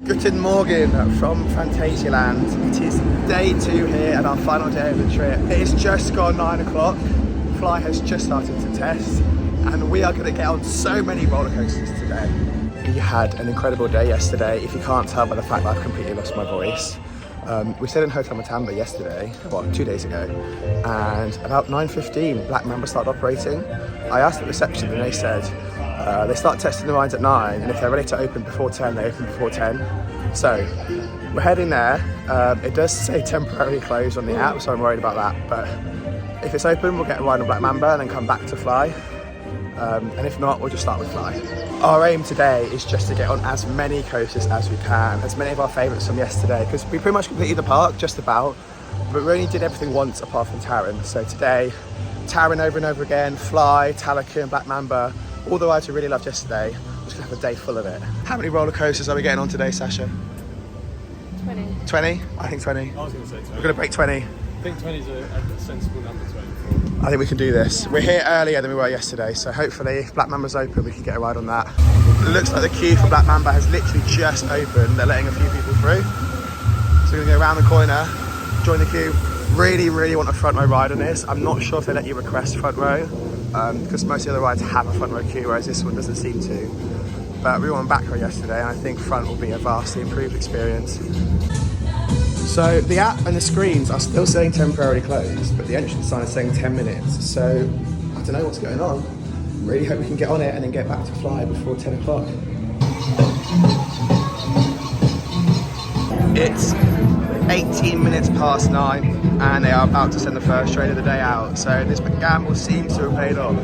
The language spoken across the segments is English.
Guten Morgen from Phantasialand. It is day 2 here and our final day of the trip. It is just gone 9 o'clock. F.L.Y has just started to test and we are going to get on so many roller coasters today. We had an incredible day yesterday, if you can't tell by the fact that I've completely lost my voice. We stayed in Hotel Matamba yesterday, well 2 days ago, and about 9:15 Black Mamba started operating. I asked at reception and they said they start testing the rides at 9 and if they're ready to open before 10, they open before 10. So we're heading there. It does say temporarily closed on the app, so I'm worried about that, but if it's open we'll get a ride on Black Mamba and then come back to F.L.Y. And if not, we'll just start with F.L.Y. Our aim today is just to get on as many coasters as we can, as many of our favourites from yesterday, because we pretty much completed the park, just about, but we only did everything once apart from Taron. So today, Taron over and over again, F.L.Y, Taron, Black Mamba, all the rides we really loved yesterday. We're just going to have a day full of it. How many roller coasters are we getting on today, Sasha? 20. 20? I think 20. I was going to say 20. We're going to break 20. I think 20 is a sensible number, 20. I think we can do this. We're here earlier than we were yesterday, so hopefully if Black Mamba's open, we can get a ride on that. It looks like the queue for Black Mamba has literally just opened. They're letting a few people through. So we're gonna go around the corner, join the queue. Really, really want a front row ride on this. I'm not sure if they let you request front row, because most of the other rides have a front row queue, whereas this one doesn't seem to. But we were on back row yesterday, and I think front will be a vastly improved experience. So the app and the screens are still saying temporarily closed, but the entrance sign is saying 10 minutes. So I don't know what's going on. Really hope we can get on it and then get back to F.L.Y before 10 o'clock. It's 18 minutes past 9 and they are about to send the first train of the day out. So this gamble seems to have paid off.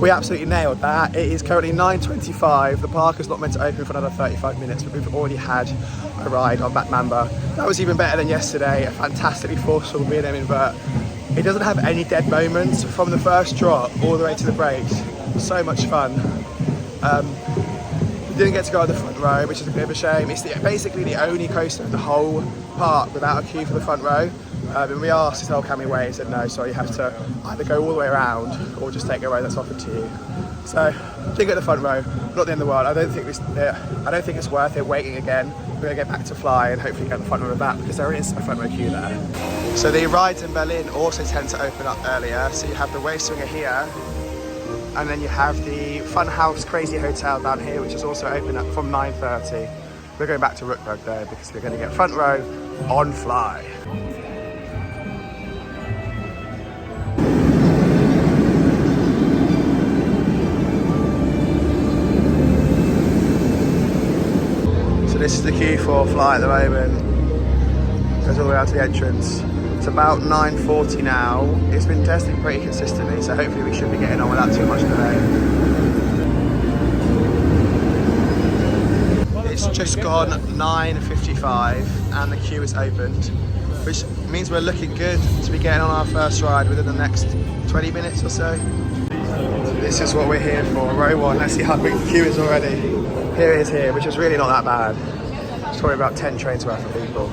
We absolutely nailed that. It is currently 9:25. The park is not meant to open for another 35 minutes, but we've already had a ride on Black Mamba. That was even better than yesterday. A fantastically forceful B&M invert. It doesn't have any dead moments from the first drop all the way to the brakes. So much fun. We didn't get to go on the front row, which is a bit of a shame. It's basically the only coaster in the whole park without a queue for the front row. And we asked, can we wait? He said no, so you have to either go all the way around or just take a row that's offered to you. So, didn't get the front row, not the end of the world. I don't think it's worth it waiting again. We're gonna get back to F.L.Y and hopefully get the front row of that because there is a front row queue there. So the rides in Berlin also tend to open up earlier. So you have the Wave Swinger here, and then you have the Funhouse Crazy Hotel down here, which is also open up from 9:30. We're going back to Rookburg though because we're gonna get front row on F.L.Y. This is the queue for F.L.Y at the moment. Goes all the way out to the entrance. It's about 9:40 now. It's been testing pretty consistently, so hopefully we should be getting on without too much delay. It's just gone 9:55 and the queue is opened, which means we're looking good to be getting on our first ride within the next 20 minutes or so. This is what we're here for, row 1. Let's see how big the queue is already. Here it is here, which is really not that bad. It's probably about 10 trains worth of people.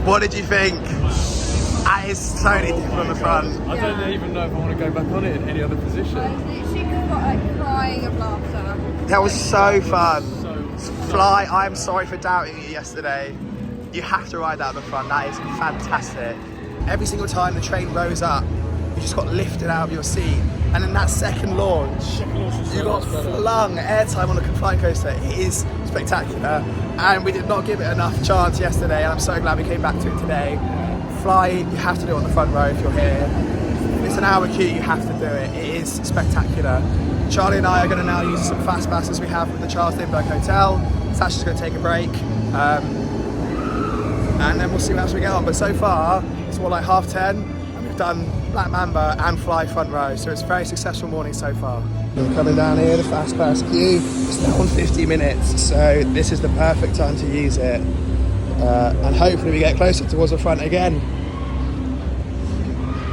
What did you think? That is totally different on the front. I don't even know if I want to go back on it in any other position. I literally got like crying of laughter. That was so fun. F.L.Y, I'm sorry for doubting you yesterday. You have to ride that at the front. That is fantastic. Every single time the train rose up, you just got lifted out of your seat. And then that second launch, you got flung airtime on the flying coaster. It's spectacular, and we did not give it enough chance yesterday, and I'm so glad we came back to it today. Fly, you have to do it on the front row if you're here. It's an hour queue, you have to do it. It is spectacular. Charlie and I are going to now use some fast passes we have with the Charles Lindbergh Hotel. Sasha's going to take a break, and then we'll see what else we get on. But so far, it's more like 10:30, and we've done Black Mamba and Fly front row, so it's a very successful morning so far. We're coming down here, the fast pass queue. It's now on 50 minutes, so this is the perfect time to use it. And hopefully we get closer towards the front again.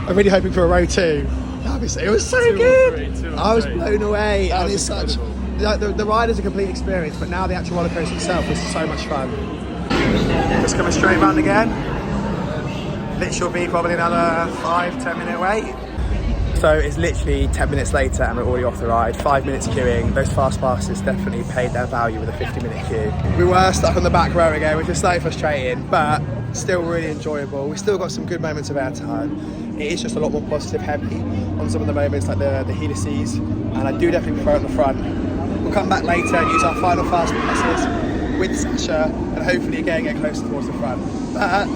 I'm really hoping for a row 2. Obviously, it was so good. I was blown away, and it's such. The ride is a complete experience, but now the actual roller coaster itself is so much fun. Just coming straight round again. Literally will be probably another 5-10 minute wait. So it's literally 10 minutes later and we're already off the ride. 5 minutes queuing. Those fast passes definitely paid their value with a 50-minute queue. We were stuck on the back row again, which was slightly frustrating, but still really enjoyable. We still got some good moments of airtime. It is just a lot more positive heavy on some of the moments, like the helices, and I do definitely prefer it on the front. We'll come back later and use our final fast passes with Sasha, and hopefully again get closer towards the front. But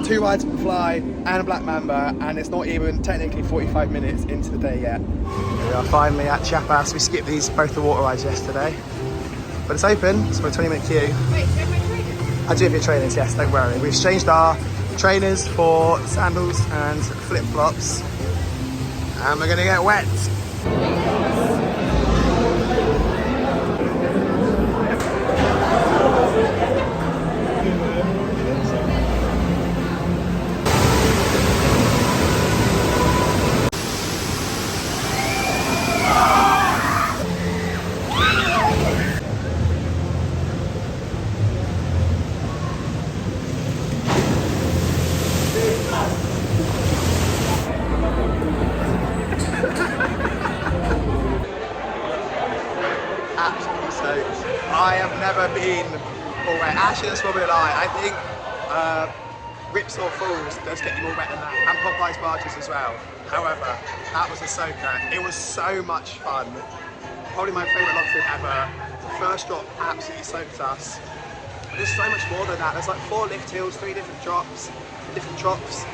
2 rides for Fly and Black Mamba, and it's not even technically 45 minutes into the day yet. Here we are finally at Chiapas. We skipped both the water rides yesterday, but it's open, so we're a 20-minute queue. Wait, do you have my trainers? I do have your trainers, yes, don't worry. We've exchanged our trainers for sandals and flip-flops, and we're gonna get wet. Absolutely soaked. I have never been all wet. Actually, that's probably a lie. I think Ripsaw Falls does get you more wet than that, and Popeye's Barges as well. However, that was a soaker. It was so much fun. Probably my favourite log trip ever. The first drop absolutely soaked us. But there's so much more than that. There's like 4 lift hills, 3 different drops, different drops.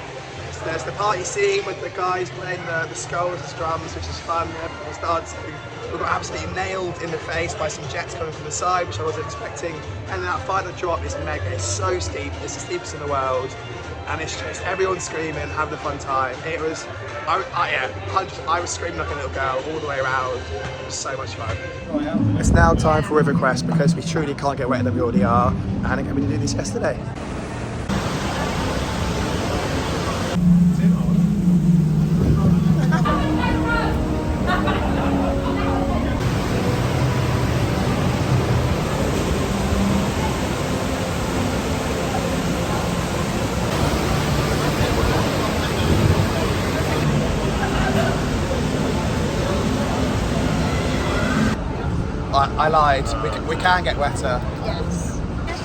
There's the party scene with the guys playing the skulls as drums, which is fun. Everyone's dancing. We got absolutely nailed in the face by some jets coming from the side, which I wasn't expecting. And then that final drop is mega. It's so steep. It's the steepest in the world. And it's just everyone screaming, having a fun time. It was, I was screaming like a little girl all the way around. It was so much fun. It's now time for River Crest because we truly can't get wetter than we already are. And again, we did this yesterday. I lied, we can get wetter. Yes.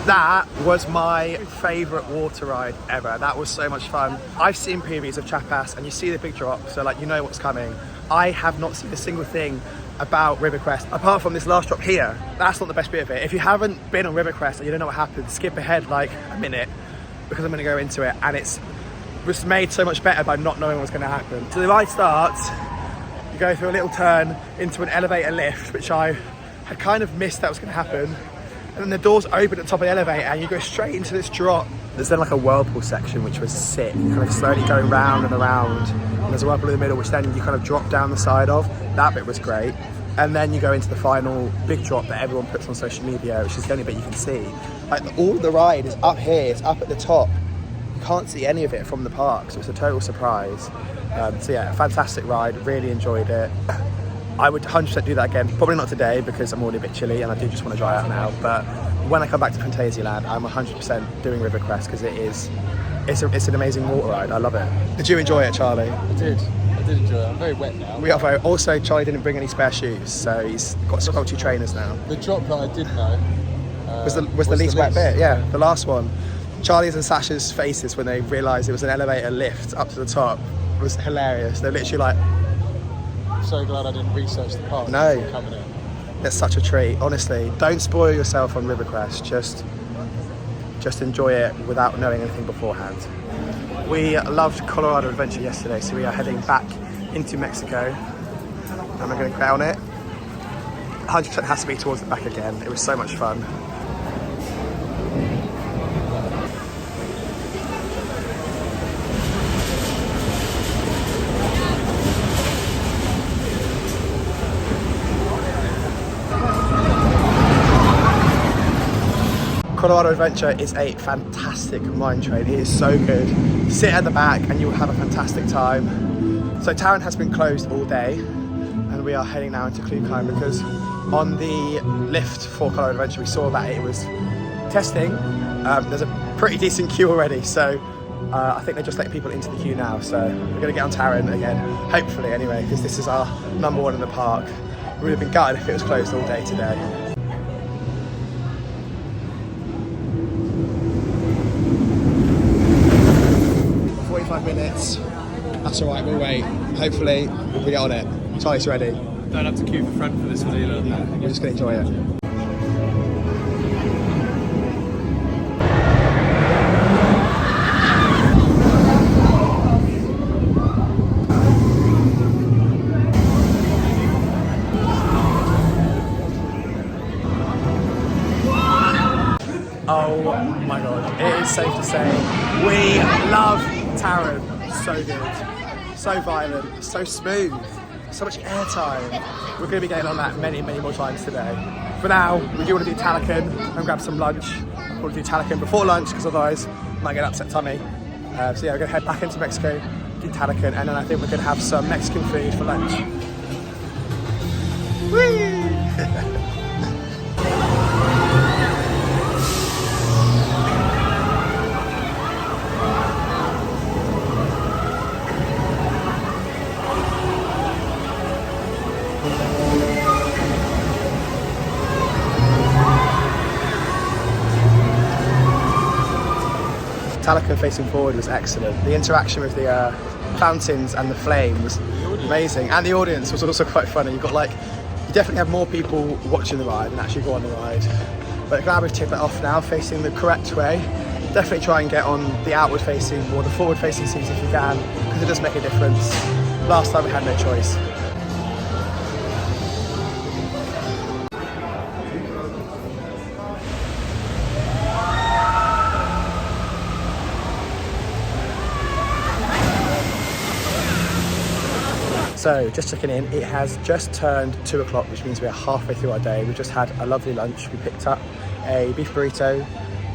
That was my favourite water ride ever. That was so much fun. I've seen previews of Chiapas and you see the big drop, so like you know what's coming. I have not seen a single thing about River Crest apart from this last drop here. That's not the best bit of it. If you haven't been on River Crest and you don't know what happened, skip ahead like a minute because I'm going to go into it, and it was made so much better by not knowing what's going to happen. So the ride starts, you go through a little turn into an elevator lift, which I had kind of missed that was going to happen, and then the doors open at the top of the elevator and you go straight into this drop. There's then like a whirlpool section which was sick, kind of slowly going round and around, and there's a whirlpool in the middle which then you kind of drop down the side of. That bit was great, and then you go into the final big drop that everyone puts on social media, which is the only bit you can see. Like all the ride is up here, it's up at the top, you can't see any of it from the park, so it's a total surprise. So yeah, fantastic ride, really enjoyed it. I would 100% do that again. Probably not today because I'm already a bit chilly and I do just want to dry out now. But when I come back to Phantasialand, I'm 100% doing River Crest because it's an amazing water ride. I love it. Did you enjoy it, Charlie? I did enjoy it. I'm very wet now. We are also, Charlie didn't bring any spare shoes, so he's got squelchy trainers now. The drop that I did know was the least wet bit. Yeah, the last one. Charlie's and Sasha's faces when they realised it was an elevator lift up to the top was hilarious. They're literally like, so glad I didn't research the park no. before coming in. It's such a treat, honestly. Don't spoil yourself on Rivercrest. Just enjoy it without knowing anything beforehand. We loved Colorado Adventure yesterday, so we are heading back into Mexico, and we're going to crown it. 100% has to be towards the back again. It was so much fun. Colorado Adventure is a fantastic mine train. It is so good. Sit at the back and you will have a fantastic time. So Taron has been closed all day, and we are heading now into Klukheim because on the lift for Colorado Adventure we saw that it was testing. There's a pretty decent queue already, so I think they're just letting people into the queue now. So we're going to get on Taron again, hopefully anyway, because this is our number one in the park. We would have been gutted if it was closed all day today. 45 minutes. That's all right, we'll wait. Hopefully we get on it. Charlie's ready. Don't have to queue for front for this one either. We're just going to enjoy it. Oh my god, it is safe to say we love Taron. So good, so violent, so smooth, so much airtime. We're going to be getting on that many more times today. For now, we do want to do Talakan and grab some lunch. We want to do Talakan before lunch because otherwise I might get upset tummy. So yeah, we're going to head back into Mexico, do Talakan, and then I think we're going to have some Mexican food for lunch. Whee! Talakan facing forward was excellent. The interaction with the fountains and the flame was amazing, and the audience was also quite funny. You definitely have more people watching the ride than actually go on the ride. But glad we've ticked that off now, facing the correct way. Definitely try and get on the outward facing or the forward facing seats if you can, because it does make a difference. Last time we had no choice. So, just checking in, it has just turned 2 o'clock, which means we're halfway through our day. We just had a lovely lunch. We picked up a beef burrito,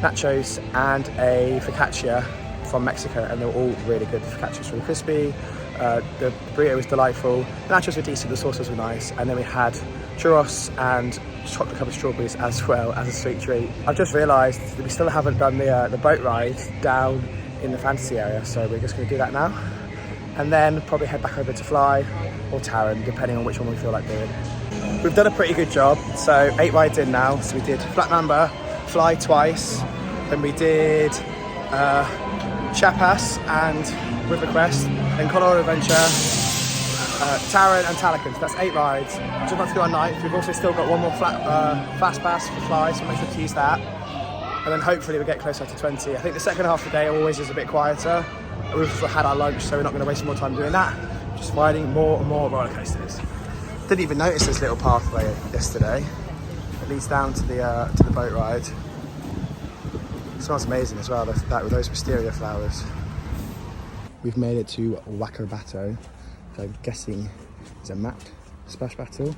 nachos, and a focaccia from Mexico, and they were all really good. The focaccia was really crispy, the burrito was delightful, the nachos were decent, the sauces were nice, and then we had churros and chocolate covered strawberries as well as a sweet treat. I've just realised that we still haven't done the boat ride down in the fantasy area, so we're just going to do that now. And then probably head back over to F.L.Y or Taron, depending on which one we feel like doing. We've done a pretty good job, so 8 rides in now. So we did Black Mamba, F.L.Y twice, then we did Chiapas and Rivercrest, then Colorado Adventure, Taron and Talakan. So that's 8 rides. Just about to do our 9th. We've also still got one more fast pass for F.L.Y, so make sure to use that. And then hopefully we'll get closer to 20. I think the second half of the day always is a bit quieter. We've also had our lunch, so we're not going to waste more time doing that. Just riding more and more roller coasters. Didn't even notice this little pathway yesterday. It leads down to the boat ride. It smells amazing as well, that with those wisteria flowers. We've made it to Wackerbato, which I'm guessing is a mapped splash battle.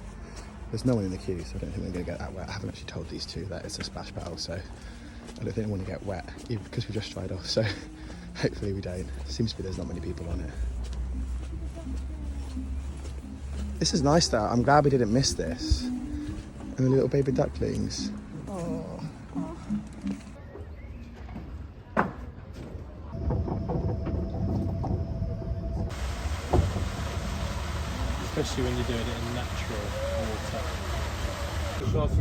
There's no one in the queue, so I don't think we're going to get that wet. I haven't actually told these two that it's a splash battle, so I don't think I want to get wet, even because we just tried off. So hopefully we don't. Seems to be there's not many people on it. This is nice though. I'm glad we didn't miss this. And the little baby ducklings. Oh. Especially when you're doing it in natural water.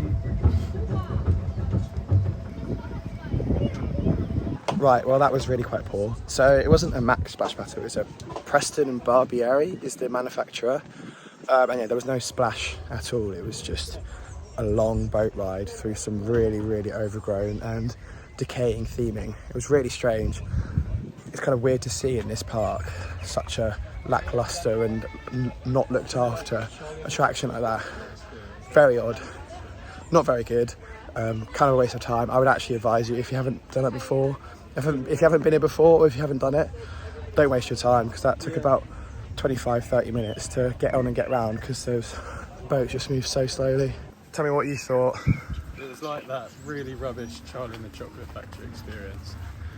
Right, well that was really quite poor. So it wasn't a Mac splash battle, it was a Preston and Barbieri is the manufacturer. And yeah, there was no splash at all. It was just a long boat ride through some really, really overgrown and decaying theming. It was really strange. It's kind of weird to see in this park such a lackluster and not looked after attraction like that. Very odd, not very good, kind of a waste of time. I would actually advise you, if you haven't done it before, if you haven't been here before or if you haven't done it, don't waste your time, because that took about 25-30 minutes to get on and get round, because those boats just move so slowly. Tell me what you thought. It was like that really rubbish Charlie and the Chocolate Factory experience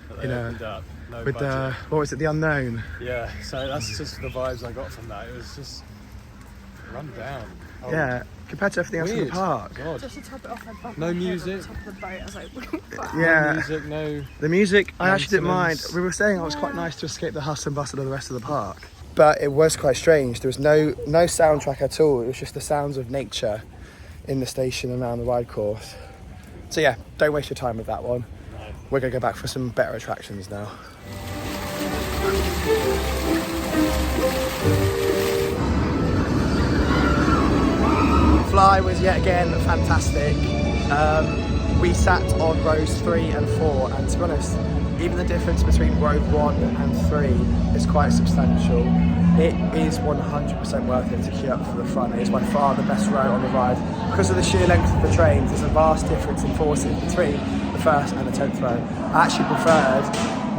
that they You know, opened up. No with budget. what was it, the unknown? Yeah, so that's just the vibes I got from that. It was just run down. Old. Yeah, compared to everything else in the Weird. park. God. Just to top it off, I bumped No my head music. on the top of the boat. I was like, Yeah. No music, no. The music, I actually didn't mind. Maintenance. We were saying it was quite nice to escape the hustle and bustle of the rest of the park. But it was quite strange. There was no soundtrack at all. It was just the sounds of nature in the station and around the ride course. So yeah, don't waste your time with that one. No. We're going to go back for some better attractions now. F.L.Y was yet again fantastic. We sat on rows 3 and 4, and to be honest, even the difference between row 1 and 3 is quite substantial. It is 100% worth it to queue up for the front. It is by far the best row on the ride. Because of the sheer length of the trains, there's a vast difference in forces between the first and the 10th row. I actually preferred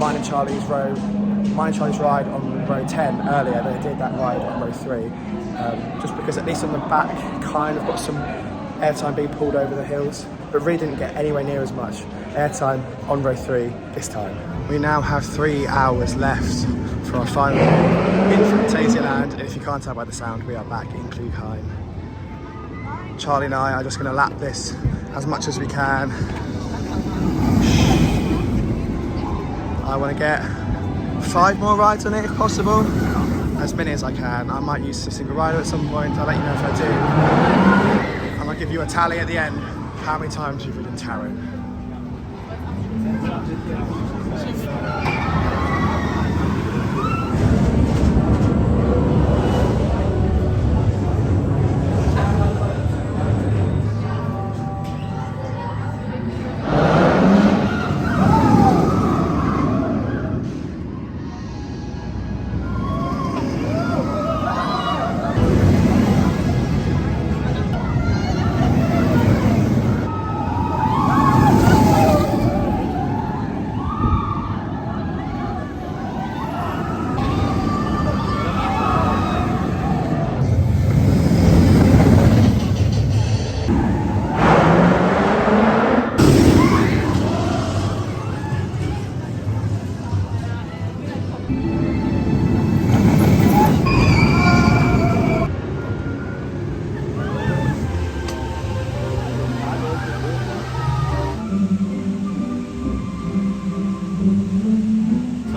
mine and Charlie's ride on row 10 earlier than I did that ride on row 3. Just because at least on the back kind of got some airtime being pulled over the hills, but really didn't get anywhere near as much airtime on row 3 this time. We now have 3 hours left for our final day in Phantasialand, and if you can't tell by the sound, we are back in Klugheim. Charlie and I are just going to lap this as much as we can. I want to get 5 more rides on it if possible, as many as I can. I might use a single rider at some point. I'll let you know if I do, and I'll give you a tally at the end of how many times you've ridden Taron.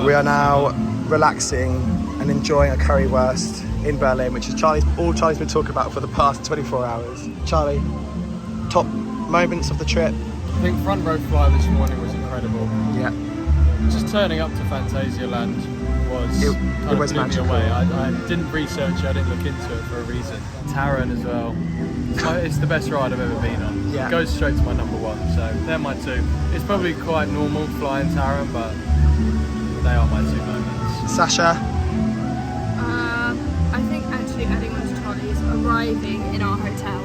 We are now relaxing and enjoying a currywurst in Berlin, which is all Charlie's been talking about for the past 24 hours. Charlie, top moments of the trip? I think front row fly this morning was incredible. Yeah. Just turning up to Phantasialand was It kind was of blew me magical. away. I didn't research it, I didn't look into it for a reason. Taron as well. It's the best ride I've ever been on. Yeah. It goes straight to my number 1, so they're my 2. It's probably quite normal flying Taron, but they are my 2 moments. Sasha? I think actually adding on to Charlie's, arriving in our hotel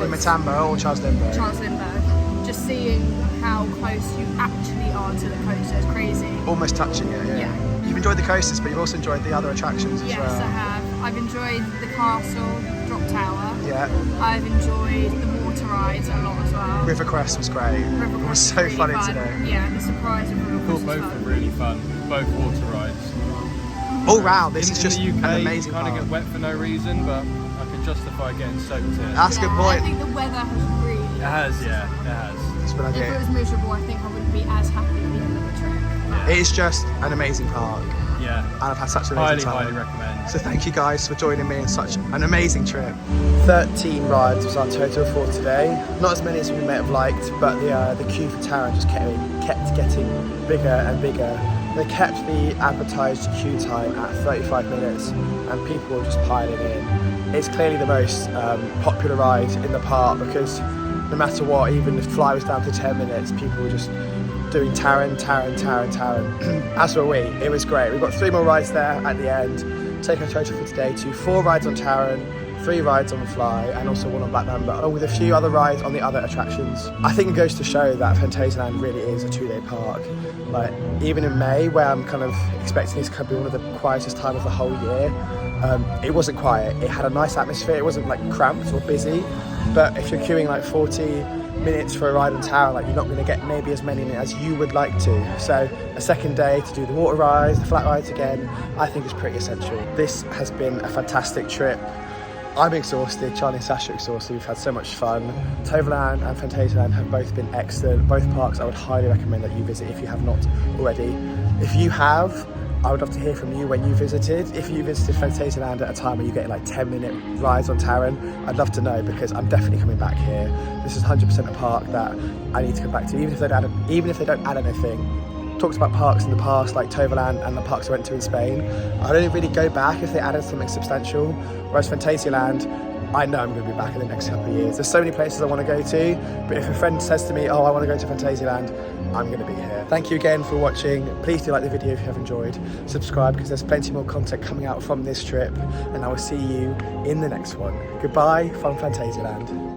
In was Matambo or Charles Lindbergh? Charles Lindbergh. Just seeing how close you actually are to the coaster is crazy. Almost touching it, yeah. Yeah. You've enjoyed the coasters, but you've also enjoyed the other attractions as Yes, well. I have. I've enjoyed the castle, drop tower. Yeah. I've enjoyed the water rides a lot as well. River Crest was great. River It was Crest so really funny fun. today. Yeah, the surprise of River I thought Crest was both fun. were really fun, both water rides. All round, this in, is just in the UK, an amazing you kind of park. get wet for no reason, but I can justify getting soaked in. That's a good I point. think the weather has really... It has, yeah, it has. That's what I If it did. was miserable, I think I wouldn't be as happy at the end of the trip. It is just an amazing park, Yeah, and I've had such an highly, amazing time. highly recommend. So thank you guys for joining me in such an amazing trip. 13 rides was our total for today. Not as many as we may have liked, but the queue for Taron just kept getting bigger and bigger They kept the advertised queue time at 35 minutes and people were just piling in. It's clearly the most popular ride in the park because no matter what, even if F.L.Y was down to 10 minutes, people were just doing Taron. As were we. It was great. We've got 3 more rides there at the end, taking a total for today to 4 rides on Taron, 3 rides on the F.L.Y and also 1 on Black Mamba, along with a few other rides on the other attractions. I think it goes to show that Phantasialand really is a 2-day park. Like, even in May, where I'm kind of expecting this to be one of the quietest times of the whole year, it wasn't quiet. It had a nice atmosphere. It wasn't like cramped or busy, but if you're queuing like 40 minutes for a ride on Taron, like, you're not going to get maybe as many as you would like to. So a second day to do the water rides, the flat rides again, I think is pretty essential. This has been a fantastic trip. I'm exhausted, Charlie and Sasha are exhausted, we've had so much fun. Toverland and Phantasialand have both been excellent. Both parks I would highly recommend that you visit if you have not already. If you have, I would love to hear from you when you visited. If you visited Phantasialand at a time where you get like 10-minute rides on Taron, I'd love to know because I'm definitely coming back here. This is 100% a park that I need to come back to, even if they don't add anything. Talked about parks in the past like Toverland and the parks I went to in Spain. I'd only really go back if they added something substantial, whereas Phantasialand, I know I'm going to be back in the next couple of years. There's so many places I want to go to, but if a friend says to me, oh, I want to go to Phantasialand, I'm going to be here. Thank you again for watching. Please do like the video if you have enjoyed. Subscribe because there's plenty more content coming out from this trip, and I will see you in the next one. Goodbye from Phantasialand.